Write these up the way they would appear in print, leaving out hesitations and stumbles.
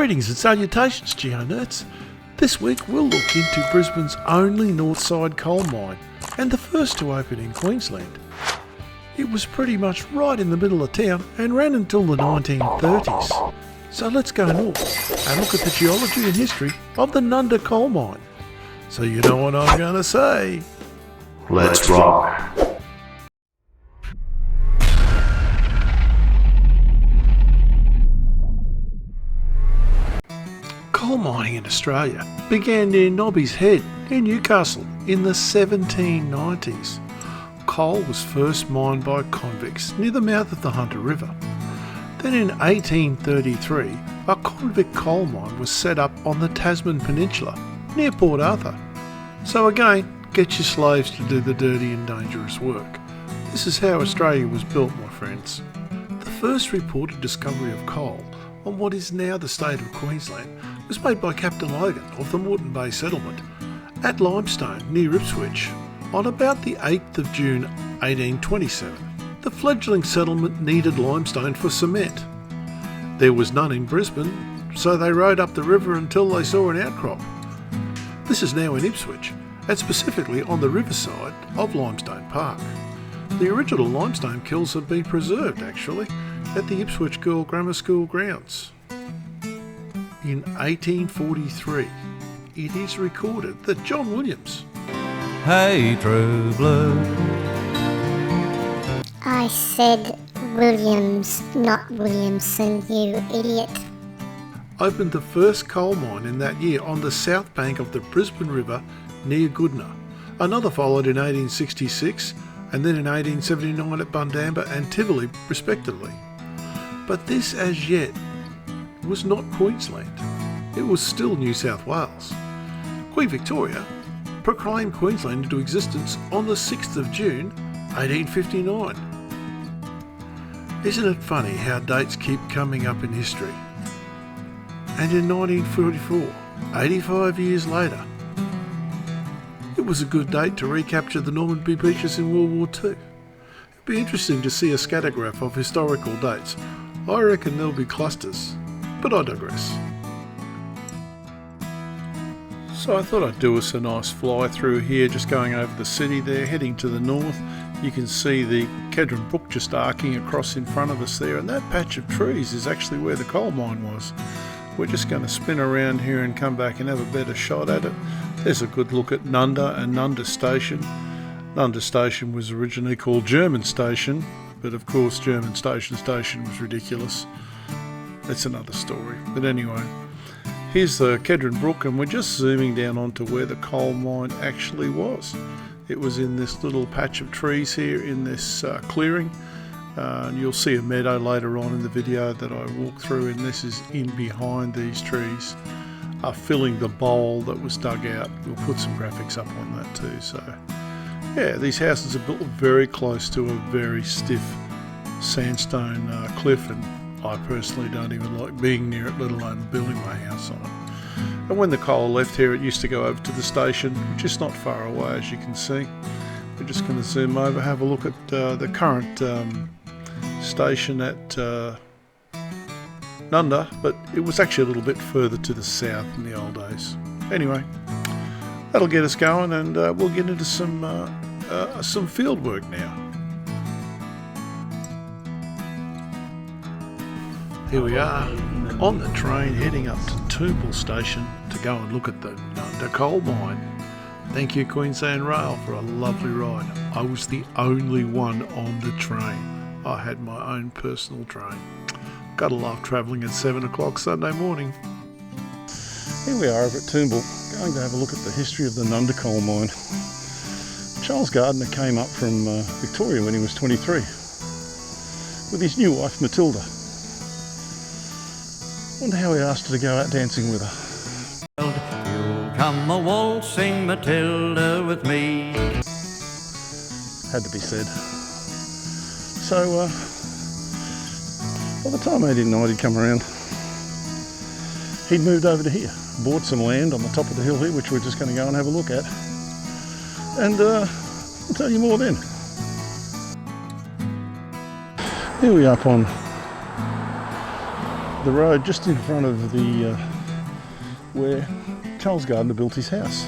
Greetings and salutations, GeoNerds. This week we'll look into Brisbane's only north side coal mine and the first to open in Queensland. It was pretty much right in the middle of town and ran until the 1930s. So let's go north and look at the geology and history of the Nundah coal mine. So you know what I'm going to say. Let's rock. Coal mining in Australia began near Nobby's Head in Newcastle in the 1790s. Coal was first mined by convicts near the mouth of the Hunter River. Then in 1833, a convict coal mine was set up on the Tasman Peninsula near Port Arthur. So again, get your slaves to do the dirty and dangerous work. This is how Australia was built, my friends. The first reported discovery of coal on what is now the state of Queensland was made by Captain Logan of the Moreton Bay settlement at Limestone near Ipswich on about the 8th of June 1827. The fledgling settlement needed limestone for cement. There was none in Brisbane, so they rode up the river until they saw an outcrop. This is now in Ipswich, and specifically on the riverside of Limestone Park. The original limestone kilns have been preserved, actually, at the Ipswich Girl Grammar School grounds. In 1843, it is recorded that John Williams, "Hey, true blue." I said Williams, not Williamson, you idiot. opened the first coal mine in that year on the south bank of the Brisbane River near Goodna. Another followed in 1866 and then in 1879 at Bundamba and Tivoli respectively. But this as yet was not Queensland. It was still New South Wales. Queen Victoria proclaimed Queensland into existence on the 6th of June 1859. Isn't it funny how dates keep coming up in history? And in 1944, 85 years later, it was a good date to recapture the Normanby beaches in World War II. It'd be interesting to see a scattergraph of historical dates. I reckon there'll be clusters, but I digress. So I thought I'd do us a nice fly through here, just going over the city there, heading to the north. You can see the Kedron Brook just arcing across in front of us there, and that patch of trees is actually where the coal mine was. We're just going to spin around here and come back and have a better shot at it. There's a good look at Nundah and Nundah Station. Nundah Station was originally called German Station, but of course German Station was ridiculous. That's another story. But anyway, here's the Kedron Brook, and we're just zooming down onto where the coal mine actually was. It was in this little patch of trees here in this clearing. And you'll see a meadow later on in the video that I walk through, and this is in behind these trees, filling the bowl that was dug out. We'll put some graphics up on that too. So yeah, these houses are built very close to a very stiff sandstone cliff, and I personally don't even like being near it, let alone building my house on it. And when the coal left here, it used to go over to the station, which is not far away, as you can see. We're just going to zoom over, have a look at the current station at Nundah, but it was actually a little bit further to the south in the old days. Anyway, that'll get us going, and we'll get into some field work now. Here we are on the train heading up to Tufnell Station to go and look at the Nundah coal mine. Thank you Queensland Rail for a lovely ride. I was the only one on the train. I had my own personal train. Gotta love travelling at 7 o'clock Sunday morning. Here we are over at Toombul, going to have a look at the history of the Nundah coal mine. Charles Gardner came up from Victoria when he was 23 with his new wife Matilda. Wonder how he asked her to go out dancing with her. You'll come a waltzing Matilda with me. Had to be said. So by the time 1890 come around, he'd moved over to here, bought some land on the top of the hill here, which we're just going to go and have a look at, and I'll tell you more then. Here we are up on the road just in front of the where Charles Gardner built his house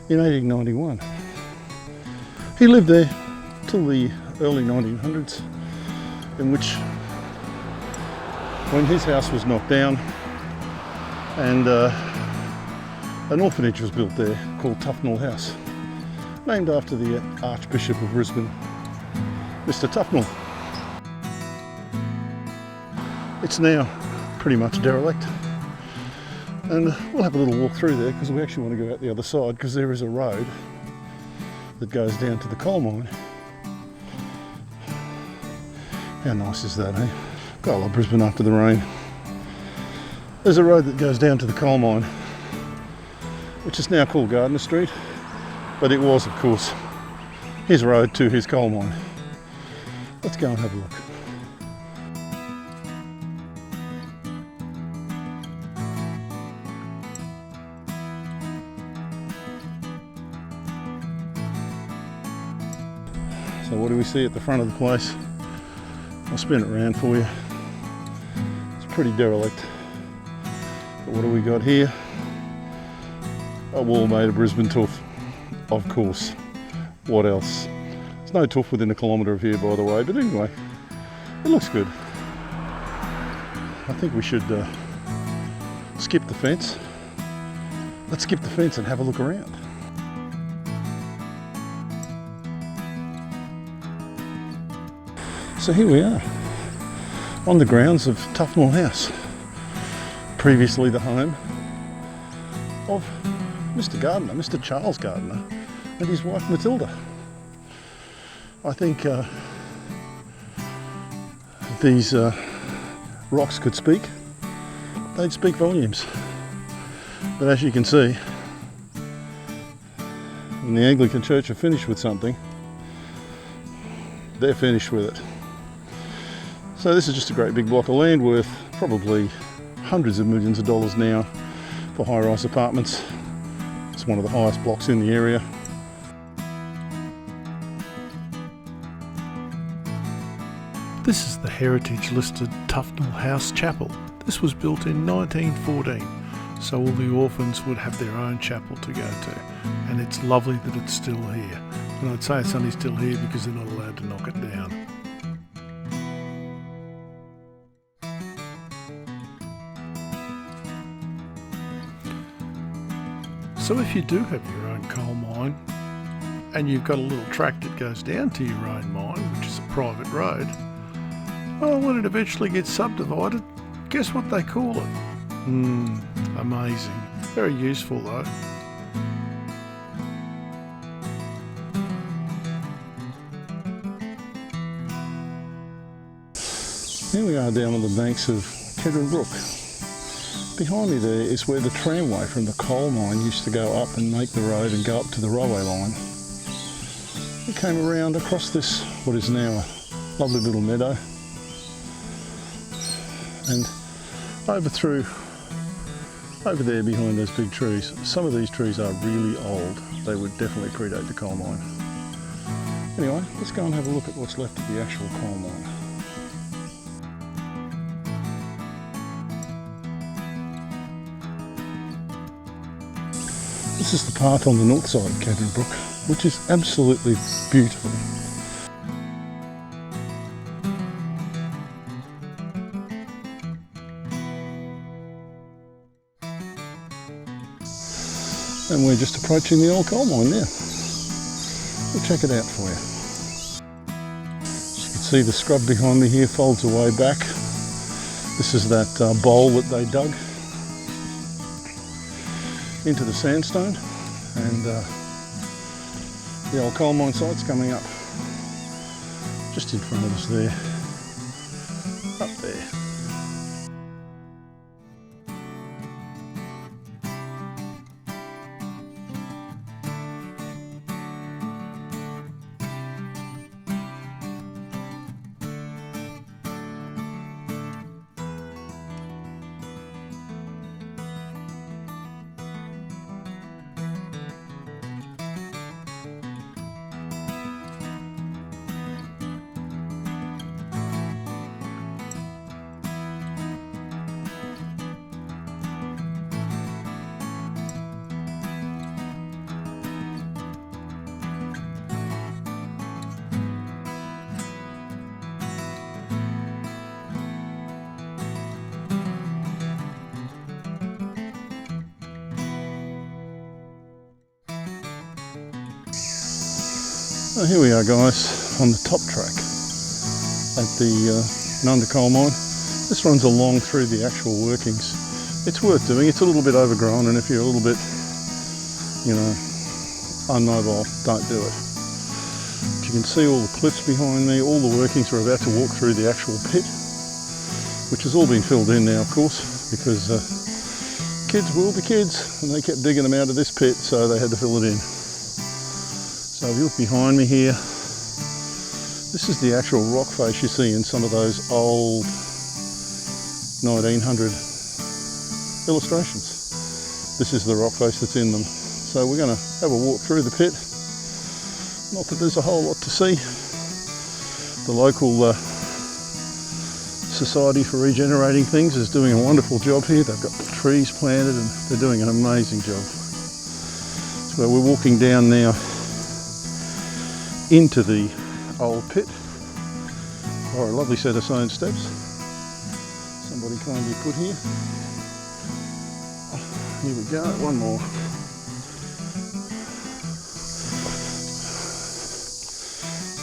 in 1891. He lived there till the early 1900s, in which, when his house was knocked down and an orphanage was built there called Tufnell House, named after the Archbishop of Brisbane, Mr. Tufnell. It's now pretty much derelict, and we'll have a little walk through there because we actually want to go out the other side, because there is a road that goes down to the coal mine. How nice is that, eh? God, I love Brisbane after the rain. There's a road that goes down to the coal mine, which is now called Gardner Street, but it was, of course, his road to his coal mine. Let's go and have a look. So what do we see at the front of the place? I'll spin it around for you. It's pretty derelict. But what do we got here? A wall made of Brisbane tuff, of course. What else? There's no tuff within a kilometre of here, by the way, but anyway, it looks good. I think we should skip the fence. Let's skip the fence and have a look around. So here we are, on the grounds of Tufnell House, previously the home of Mr. Gardner, Mr. Charles Gardner, and his wife Matilda. I think these rocks could speak. They'd speak volumes. But as you can see, when the Anglican Church are finished with something, they're finished with it. So this is just a great big block of land worth probably hundreds of millions of dollars now for high-rise apartments. It's one of the highest blocks in the area. This is the heritage-listed Tufnell House Chapel. This was built in 1914, so all the orphans would have their own chapel to go to. And it's lovely that it's still here. And I'd say it's only still here because they're not allowed to knock it down. So if you do have your own coal mine, and you've got a little track that goes down to your own mine, which is a private road, well, when it eventually gets subdivided, guess what they call it? Amazing. Very useful though. Here we are down on the banks of Kedron Brook. Behind me there is where the tramway from the coal mine used to go up and make the road and go up to the railway line. It came around across this, what is now a lovely little meadow, and over there behind those big trees. Some of these trees are really old. They would definitely predate the coal mine. Anyway, let's go and have a look at what's left of the actual coal mine. This is the path on the north side of Kedron Brook, which is absolutely beautiful. And we're just approaching the old coal mine now. We'll check it out for you. As you can see, the scrub behind me here folds away back. This is that bowl that they dug into the sandstone, and the old coal mine site's coming up just in front of us there, up there. So here we are, guys, on the top track at the Nundah coal mine. This runs along through the actual workings. It's worth doing. It's a little bit overgrown, and if you're a little bit, unmobile, don't do it. But you can see all the cliffs behind me, all the workings. We're about to walk through the actual pit, which has all been filled in now, of course, because kids will be kids, and they kept digging them out of this pit, so they had to fill it in. So if you look behind me here, this is the actual rock face you see in some of those old 1900 illustrations. This is the rock face that's in them. So we're going to have a walk through the pit. Not that there's a whole lot to see. The local Society for Regenerating Things is doing a wonderful job here. They've got trees planted and they're doing an amazing job. So we're walking down now into the old pit by a lovely set of stone steps somebody kindly put here. Here we go, one more.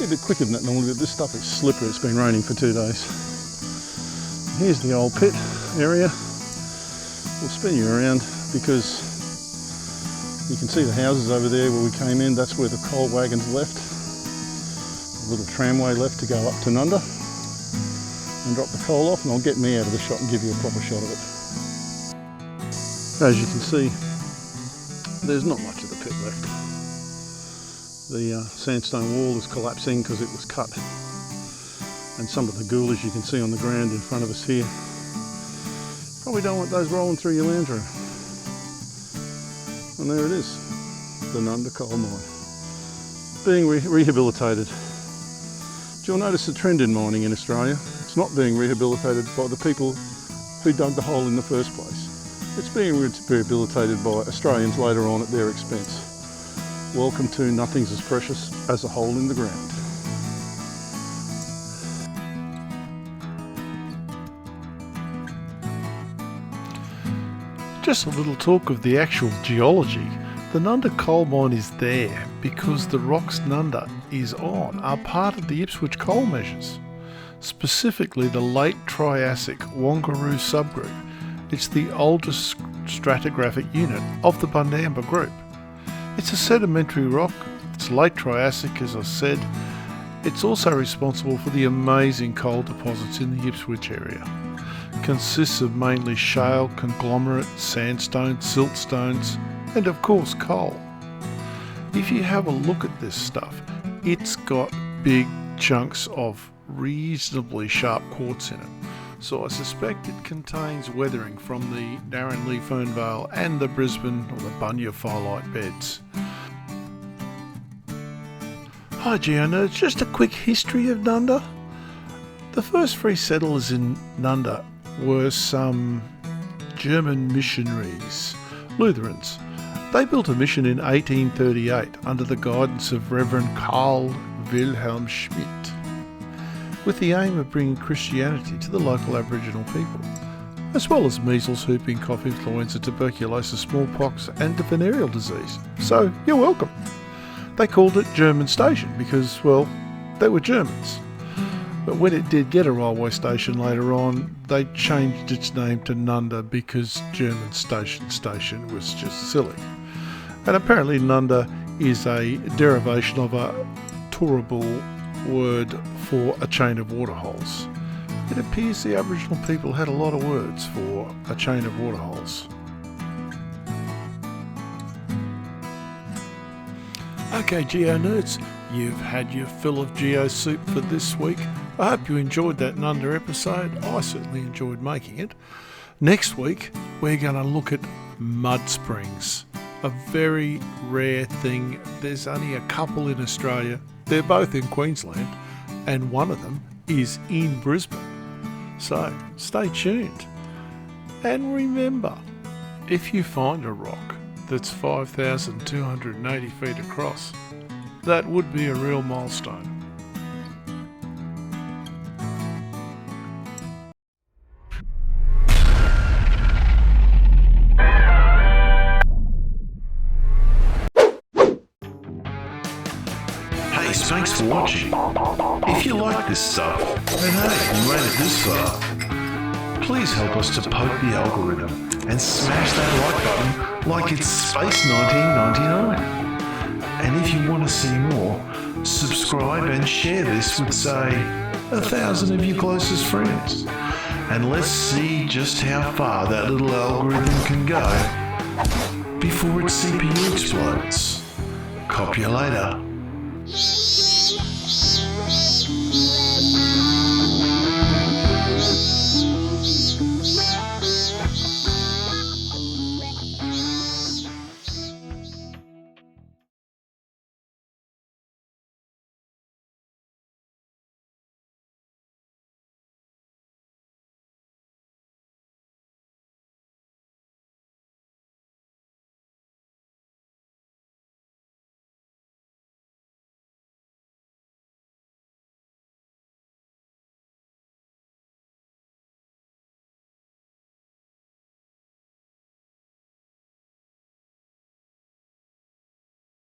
A bit quicker than that normally, but this stuff is slippery. It's been raining for 2 days. Here's the old pit area. We'll spin you around because you can see the houses over there where we came in. That's where the coal wagons left. A little tramway left to go up to Nundah and drop the coal off, and I'll get me out of the shot and give you a proper shot of it. As you can see, there's not much of the pit left. The sandstone wall is collapsing because it was cut, and some of the goulash you can see on the ground in front of us here. Probably don't want those rolling through your lounge room. And there it is, the Nundah coal mine, being rehabilitated. You'll notice a trend in mining in Australia. It's not being rehabilitated by the people who dug the hole in the first place. It's being rehabilitated by Australians later on at their expense. Welcome to Nothing's as Precious as a Hole in the Ground. Just a little talk of the actual geology. The Nundah coal mine is there because the rocks Nundah is on are part of the Ipswich coal measures, specifically the late Triassic Wangaroo subgroup. It's the oldest stratigraphic unit of the Bundamba group. It's a sedimentary rock. It's late Triassic, as I said. It's also responsible for the amazing coal deposits in the Ipswich area. Consists of mainly shale, conglomerate, sandstone, siltstones, and of course coal. If you have a look at this stuff, it's got big chunks of reasonably sharp quartz in it. So I suspect it contains weathering from the Narran-Lee Fernvale and the Brisbane or the Bunya Phyllite beds. Hi GeoNerds, just a quick history of Nundah. The first free settlers in Nundah were some German missionaries, Lutherans. They built a mission in 1838 under the guidance of Reverend Karl Wilhelm Schmidt, with the aim of bringing Christianity to the local Aboriginal people, as well as measles, whooping cough, influenza, tuberculosis, smallpox and the venereal disease. So you're welcome. They called it German Station because, well, they were Germans. But when it did get a railway station later on, they changed its name to Nundah because German station was just silly. And apparently Nundah is a derivation of a Turrbal word for a chain of waterholes. It appears the Aboriginal people had a lot of words for a chain of waterholes. Okay Geo Nerds, you've had your fill of Geo Soup for this week. I hope you enjoyed that Nundah episode. I certainly enjoyed making it. Next week we're going to look at mud springs, a very rare thing. There's only a couple in Australia. They're both in Queensland, and one of them is in Brisbane. So stay tuned. And remember, if you find a rock that's 5,280 feet across, that would be a real milestone. thanks for watching. If you like this stuff, and hey, you made it this far, please help us to poke the algorithm and smash that like button like it's Space 1999. And if you want to see more, subscribe and share this with, say, 1,000 of your closest friends. And let's see just how far that little algorithm can go before its CPU explodes. Cop you later.